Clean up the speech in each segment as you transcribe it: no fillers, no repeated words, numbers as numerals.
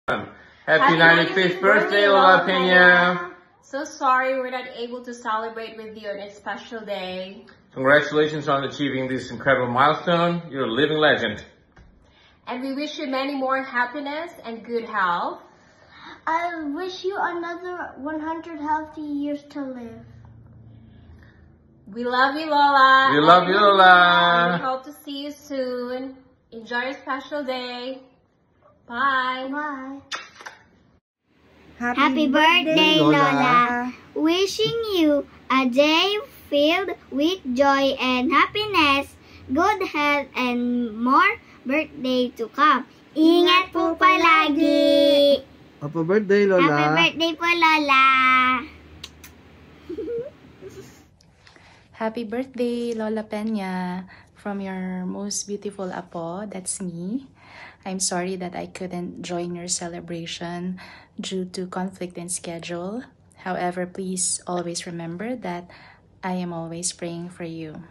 Happy 95th birthday, Lola Pena! So sorry we're not able to celebrate with you on a special day. Congratulations on achieving this incredible milestone. You're a living legend. And we wish you many more happiness and good health. I wish you another 100 healthy years to live. We love you, Lola. We love you, Lola. We hope to see you soon. Enjoy your special day. Bye. Bye. Happy birthday, Lola. Wishing you a day filled with joy and happiness, good health, and more birthday to come. Ingat po palagi. Happy birthday, Lola. Happy birthday po, Lola. Happy birthday, Lola Pena, from your most beautiful apo, that's me. I'm sorry that I couldn't join your celebration due to conflict in schedule. However, please always remember that I am always praying for you.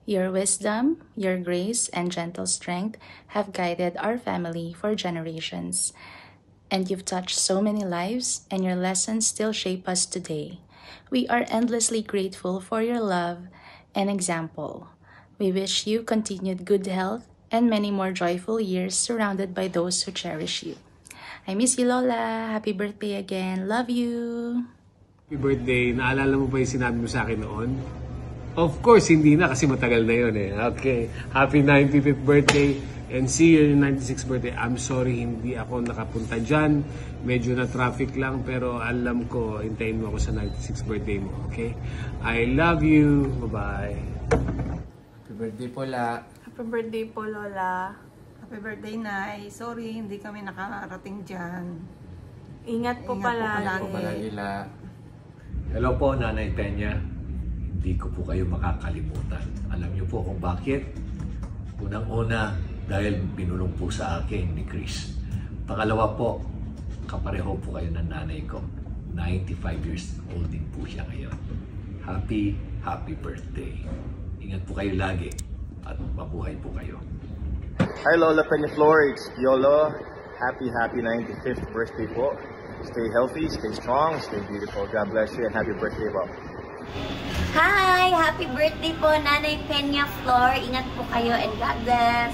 Your wisdom, your grace, and gentle strength have guided our family for generations. And you've touched so many lives, and your lessons still shape us today. We are endlessly grateful for your love and example. We wish you continued good health and many more joyful years surrounded by those who cherish you. I miss you, Lola. Happy birthday again. Love you. Happy birthday. Naalala mo ba yung sinabi mo sa akin noon? Of course, hindi na kasi matagal na yun eh. Okay. Happy 95th birthday and see you in 96th birthday. I'm sorry, hindi ako nakapunta dyan. Medyo na traffic lang pero alam ko, hintayin mo ako sa 96th birthday mo. Okay? I love you. Bye-bye. Happy birthday po, La. Happy birthday po, Lola. Happy birthday, Nay. Sorry, hindi kami nakarating dyan. Ingat po palagi. La. Hello po, Nanay Pena. Hindi ko po kayo makakalimutan. Alam niyo po kung bakit? Unang-una, dahil binulong po sa akin ni Chris. Pangalawa po, kapareho po kayo ng nanay ko. 95 years old din po siya ngayon. Happy birthday. Ingat po kayo lagi at mabuhay po kayo. Hi Lola Pena Flor, it's Yolo. Happy 95th birthday po. Stay healthy, stay strong, stay beautiful. God bless you and happy birthday po. Hi! Happy birthday po, Nanay Pena Flor. Ingat po kayo and God bless.